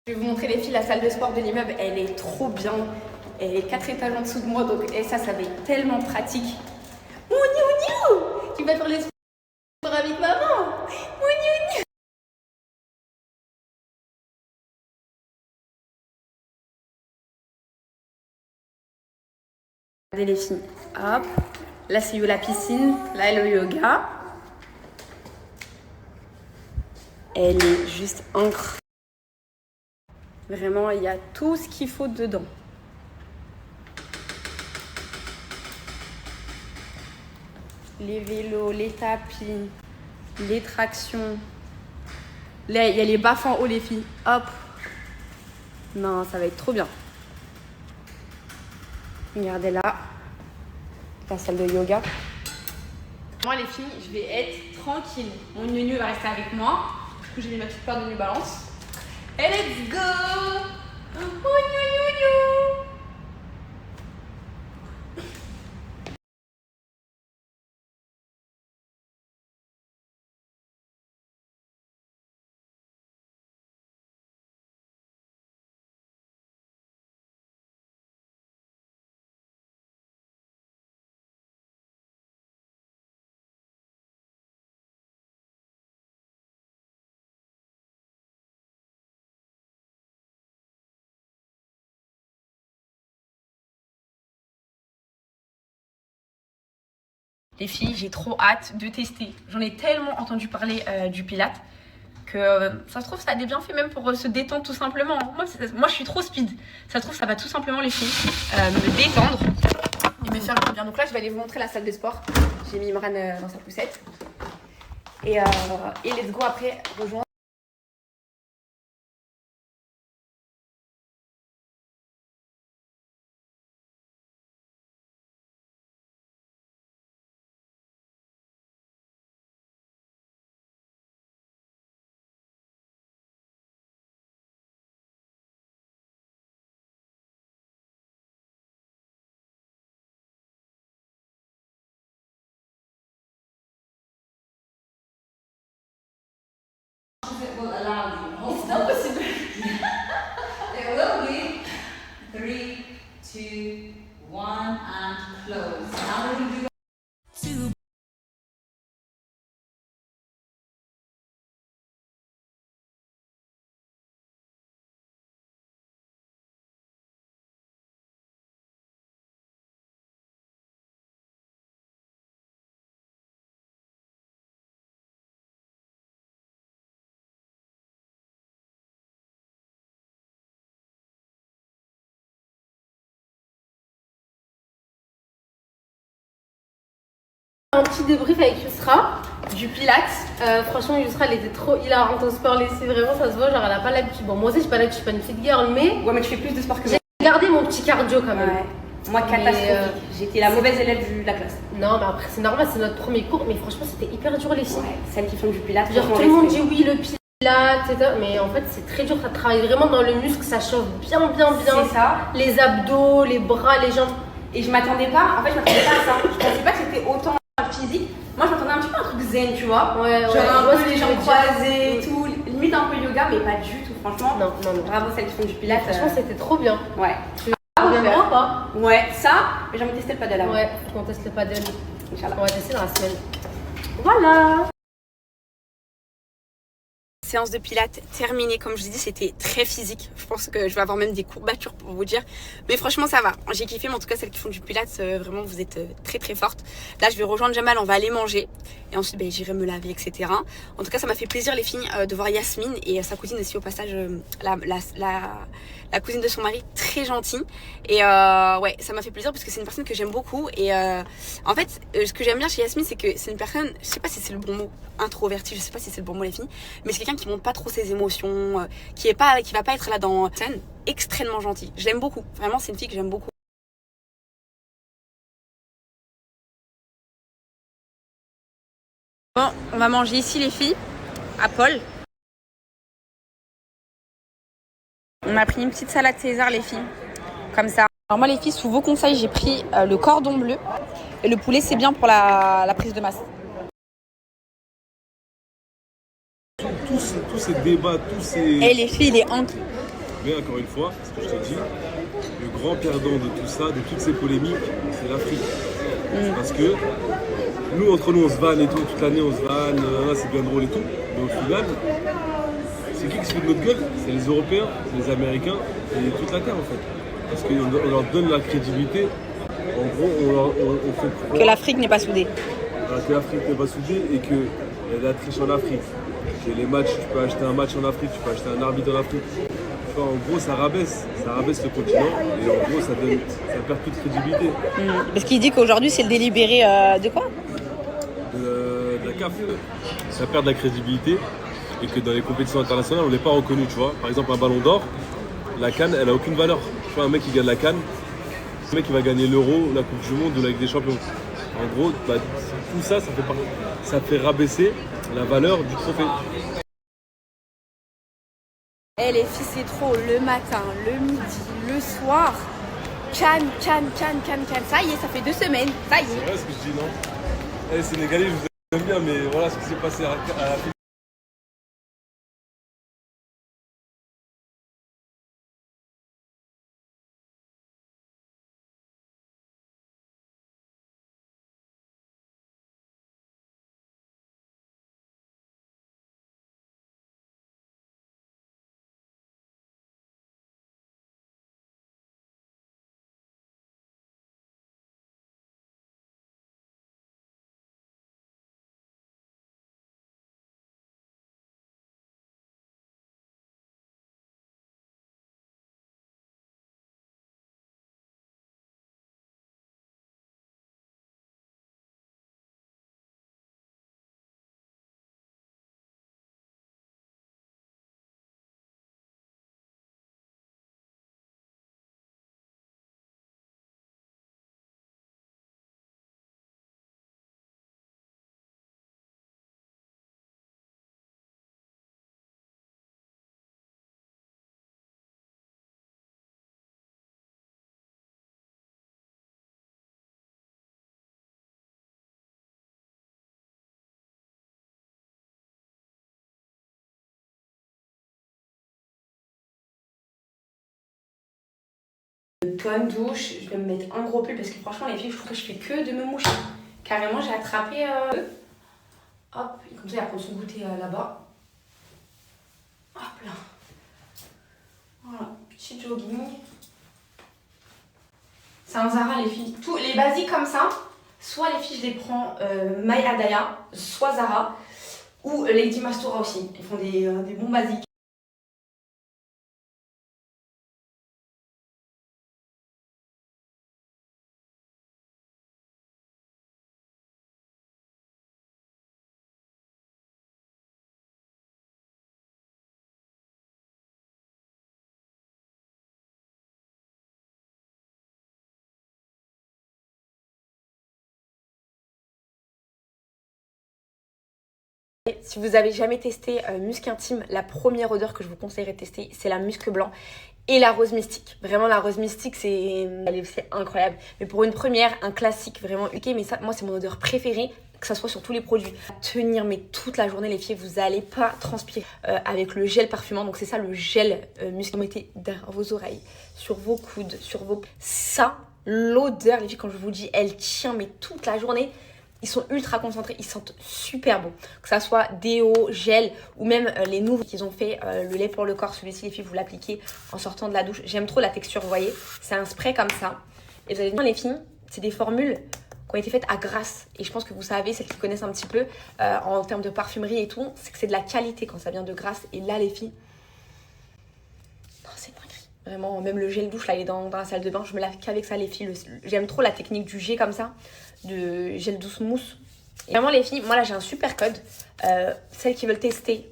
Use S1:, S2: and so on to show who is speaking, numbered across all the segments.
S1: Je vais vous montrer les filles, la salle de sport de l'immeuble, elle est trop bien. Elle est 4 étages en dessous de moi, donc et ça va être tellement pratique. Tu vas faire les sports avec maman. Regardez les filles, hop. Là c'est la piscine, là le yoga. Elle est juste incroyable. Vraiment, il y a tout ce qu'il faut dedans. Les vélos, les tapis, les tractions. Là, il y a les baffes en haut, les filles. Hop. Non, ça va être trop bien. Regardez là, la salle de yoga. Moi, les filles, je vais être tranquille. Mon gneu va rester avec moi. Du coup, j'ai mis ma petite paire de New Balance. Et let's go! Oh, gneu. Les filles, j'ai trop hâte de tester. J'en ai tellement entendu parler du Pilates que ça se trouve, ça a des bienfaits même pour se détendre tout simplement. Moi, je suis trop speed. Ça se trouve, ça va tout simplement, les filles, me détendre et me faire du bien. Donc là, je vais aller vous montrer la salle de sport. J'ai mis Imran dans sa poussette. Et let's go après rejoindre. C'est impossible.
S2: It will be 3, 2, 1 and close. Now we're going to do
S3: Un petit débrief avec Yusra du Pilates. Franchement, Yusra, elle était trop hilarante au sport. Laissée vraiment, ça se voit, genre elle a pas l'habitude. Bon, moi aussi, je suis pas l'habitude, je suis pas une fit girl, mais
S1: Ouais, mais tu fais plus de sport que moi.
S3: j'ai gardé mon petit cardio quand même.
S1: Ouais. Moi, catastrophique. J'étais la mauvaise élève de la classe.
S3: Non, mais après, c'est normal, c'est notre premier cours, mais franchement, c'était hyper dur, les filles.
S1: Ouais, celles qui font du Pilates.
S3: Genre, tout le monde dit oui, le Pilates, etc. Mais en fait, c'est très dur, ça travaille vraiment dans le muscle, ça chauffe bien.
S1: C'est ça.
S3: Les abdos, les bras, les jambes.
S1: Et je m'attendais pas, en fait, je m'attendais pas à ça. Je pensais pas que c'était autant physique. Moi, je m'attendais un petit peu à un truc zen, tu vois.
S3: Ouais,
S1: genre un peu les jambes croisées et tout. Limite un peu yoga, mais pas du tout, franchement.
S3: Non.
S1: Bravo celles qui font du Pilates.
S3: Franchement, c'était trop bien.
S1: Ouais.
S3: Tu reviendras ou pas?
S1: Ouais, ça, mais j'ai envie de tester le paddle avant.
S3: Ouais, on teste le paddle.
S1: Inch'Allah.
S3: On va tester dans la semaine. Voilà.
S1: Séance de pilates terminée, comme je vous dis, c'était très physique. Je pense que je vais avoir même des courbatures pour vous dire. Mais franchement, ça va. J'ai kiffé, mais en tout cas, celles qui font du pilates, vraiment, vous êtes très fortes. Là, je vais rejoindre Jamal, on va aller manger. Et ensuite, j'irai me laver, etc. En tout cas, ça m'a fait plaisir, les filles, de voir Yasmine et sa cousine aussi, au passage, la cousine de son mari, très gentille. Et ouais, ça m'a fait plaisir parce que c'est une personne que j'aime beaucoup. Et en fait, ce que j'aime bien chez Yasmine, c'est que c'est une personne, je sais pas si c'est le bon mot, introvertie, je sais pas si c'est le bon mot, les filles, mais c'est quelqu'un qui montre pas trop ses émotions, qui va pas être là dans scène, extrêmement gentille. Je l'aime beaucoup. Vraiment, c'est une fille que j'aime beaucoup. Bon, on va manger ici, les filles, à Paul. On a pris une petite salade César, les filles, comme ça. Alors moi, les filles, sous vos conseils, j'ai pris le cordon bleu. Et le poulet, c'est bien pour la prise de masse.
S4: Tous ces débats, tous ces...
S1: Et les filles, il est
S4: Mais encore une fois, ce que je t'ai dit, le grand perdant de tout ça, de toutes ces polémiques, c'est l'Afrique. Parce que nous, entre nous, on se vanne et tout, toute l'année on se vanne, c'est bien drôle et tout. Mais au final, c'est qui se fout de notre gueule? C'est les Européens, c'est les Américains et toute la Terre en fait. Parce qu'on leur donne la crédibilité. En gros, on fait croire
S1: Que l'Afrique n'est pas soudée.
S4: que l'Afrique n'est pas soudée et qu'il y a de la triche en Afrique. Que les matchs, tu peux acheter un match en Afrique, tu peux acheter un arbitre en Afrique. Tu vois, en gros, ça rabaisse le continent et en gros, ça perd toute crédibilité.
S1: Parce qu'il dit qu'aujourd'hui, c'est le délibéré de quoi?
S4: De la CAF. Ça perd de la crédibilité et que dans les compétitions internationales, on n'est pas reconnu, tu vois. Par exemple, un ballon d'or, la CAN, elle a aucune valeur. Tu vois, un mec qui gagne la CAN, le mec qui va gagner l'Euro, la Coupe du Monde ou la Ligue des Champions. En gros, tout ça, ça fait rabaisser la valeur du trophée.
S1: Eh les filles, c'est trop. Le matin, le midi, le soir. Cannes. Ça y est, ça fait 2 semaines. Ça y est.
S4: C'est vrai ce que je dis, non? Eh, Sénégalais, je vous aime bien, mais voilà ce qui s'est passé à la fin.
S1: Bonne douche, je vais me mettre un gros pull parce que franchement les filles, je trouve que je fais que de me moucher. Carrément, j'ai attrapé hop, et comme ça il va prendre son goûter là-bas. Hop là. Voilà, petit jogging. C'est un Zara les filles. Tous les basiques comme ça, soit les filles je les prends My Adaya, soit Zara, ou Lady Mastura aussi. Ils font des bons basiques. Si vous avez jamais testé Musc Intime, la première odeur que je vous conseillerais de tester, c'est la musc blanc et la rose mystique. Vraiment, la rose mystique, c'est incroyable. Mais pour une première, un classique vraiment ok, mais ça, moi, c'est mon odeur préférée, que ça soit sur tous les produits. Tenir, mais toute la journée, les filles, vous n'allez pas transpirer avec le gel parfumant. Donc, c'est ça, le gel musc. Vous mettez derrière vos oreilles, sur vos coudes, sur vos... Ça, l'odeur, les filles, quand je vous dis, elle tient, mais toute la journée. Ils sont ultra concentrés, ils sentent super bon. Que ça soit déo, gel ou même les nouveaux qu'ils ont fait, le lait pour le corps. Celui-ci, les filles, vous l'appliquez en sortant de la douche. J'aime trop la texture, vous voyez. C'est un spray comme ça. Et vous allez voir, les filles, c'est des formules qui ont été faites à Grasse. Et je pense que vous savez, celles qui connaissent un petit peu en termes de parfumerie et tout, c'est que c'est de la qualité quand ça vient de Grasse. Et là, les filles, oh, c'est dingue. Vraiment, même le gel douche, là, il est dans la salle de bain. Je me lave qu'avec ça, les filles. J'aime trop la technique du jet comme ça, de gel douce mousse. Et vraiment, les filles, moi, là, j'ai un super code. Celles qui veulent tester,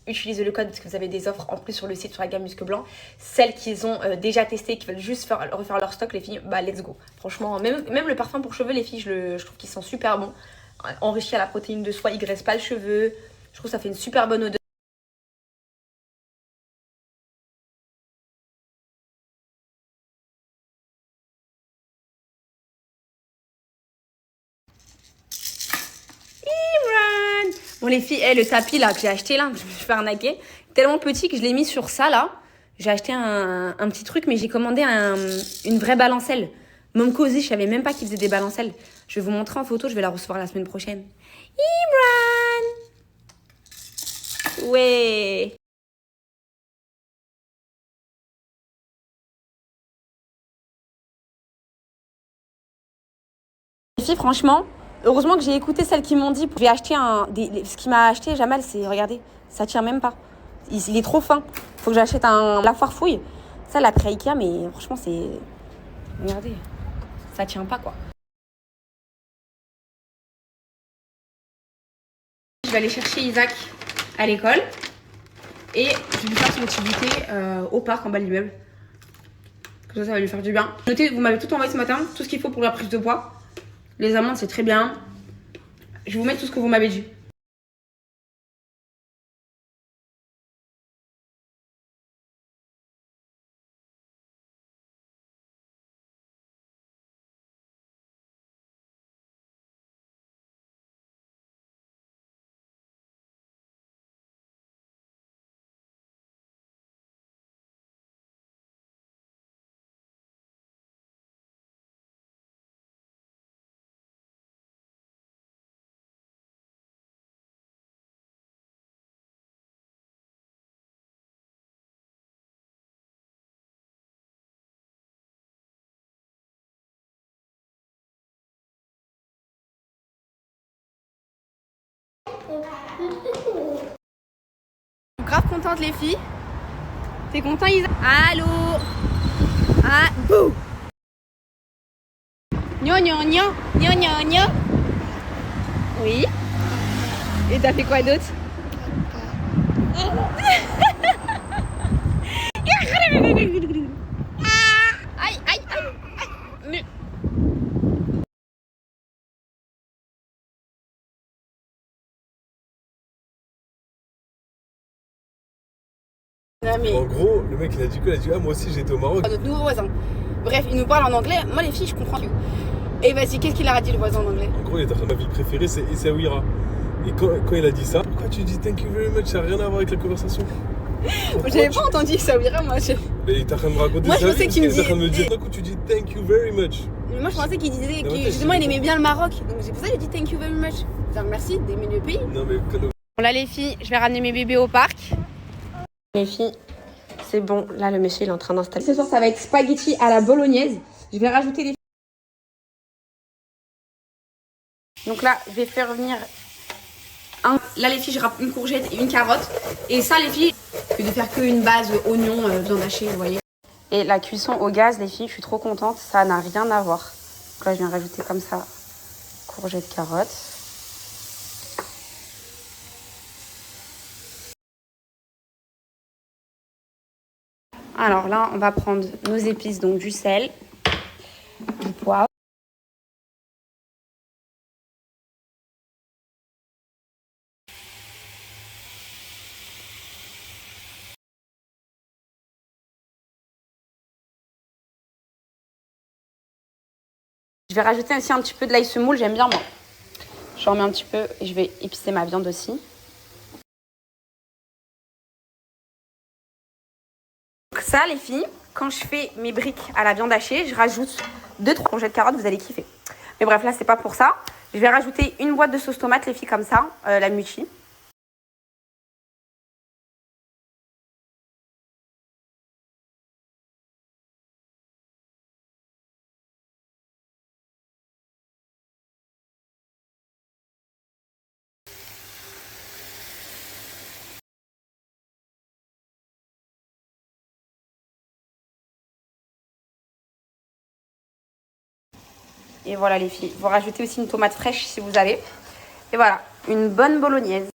S1: utilisez le code parce que vous avez des offres en plus sur le site, sur la gamme Musc Blanc. Celles qui ont déjà testé, qui veulent juste refaire leur stock, les filles, bah, let's go. Franchement, même le parfum pour cheveux, les filles, je trouve qu'il sent super bon. Enrichi à la protéine de soie, il graisse pas le cheveu. Je trouve que ça fait une super bonne odeur. Bon les filles, le tapis là que j'ai acheté là, que je me suis fait arnaquer, tellement petit que je l'ai mis sur ça là. J'ai acheté un petit truc, mais j'ai commandé une vraie balancelle. Momcozy, je savais même pas qu'ils faisaient des balancelles. Je vais vous montrer en photo, je vais la recevoir la semaine prochaine. Imran! Ouais! Les filles, franchement, heureusement que j'ai écouté celles qui m'ont dit. J'ai acheté ce qui m'a acheté Jamal, c'est, regardez, ça tient même pas. Il est trop fin. Faut que j'achète la foire fouille. Ça, l'a pris à Ikea, mais franchement, c'est... Regardez, ça tient pas, quoi. Je vais aller chercher Isaac à l'école. Et je vais lui faire son petit goûter au parc, en bas de l'immeuble. Comme ça va lui faire du bien. Notez, vous m'avez tout envoyé ce matin, tout ce qu'il faut pour la prise de poids. Les amandes, c'est très bien. Je vais vous mettre tout ce que vous m'avez dit. Grave contente les filles. T'es content Isa? Allô? Ah, bouh! Gnon gnon gnon, gnon gnon gnon. Oui. Et t'as fait quoi d'autre? Aïe aïe aïe. Non, mais...
S4: En gros, le mec il a dit quoi? Il a dit ah moi aussi j'étais au Maroc.
S1: Notre nouveau voisin. Bref, il nous parle en anglais. Moi les filles je comprends. Et vas-y, qu'est-ce qu'il a dit le voisin en anglais?
S4: En gros il était en train de ma ville préférée c'est Essaouira. Et quand il a dit ça, pourquoi tu dis thank you very much? Ça n'a rien à voir avec la conversation.
S1: J'avais pas entendu Essaouira moi.
S4: Mais il est en train de me raconter
S1: moi, je pensais qu'il me
S4: dit. Il est en train de me dire d'un coup tu dis thank you very much.
S1: Mais moi je pensais qu'il disait justement il aimait bien le Maroc. Donc c'est pour ça que j'ai dit thank you very much. Genre merci d'aimer le pays.
S4: Non mais
S1: Bon là les filles, je vais ramener mes bébés au parc. Les filles, c'est bon. Là le monsieur il est en train d'installer. Ce soir ça va être spaghetti à la bolognaise. Je vais rajouter les... Donc là je vais faire revenir là les filles je râpe une courgette et une carotte. Et ça les filles, que de faire qu'une base oignon, viande hachée vous voyez. Et la cuisson au gaz les filles, je suis trop contente. Ça n'a rien à voir. Donc là je viens rajouter comme ça courgette, carotte. Alors là, on va prendre nos épices, donc du sel, du poivre. Je vais rajouter aussi un petit peu de l'ail semoule, j'aime bien moi. J'en mets un petit peu et je vais épicer ma viande aussi. Donc ça les filles, quand je fais mes briques à la viande hachée, je rajoute 2-3 courgettes carottes, vous allez kiffer. Mais bref, là c'est pas pour ça. Je vais rajouter une boîte de sauce tomate les filles comme ça, la Muchi. Et voilà les filles, vous rajoutez aussi une tomate fraîche si vous avez. Et voilà, une bonne bolognaise.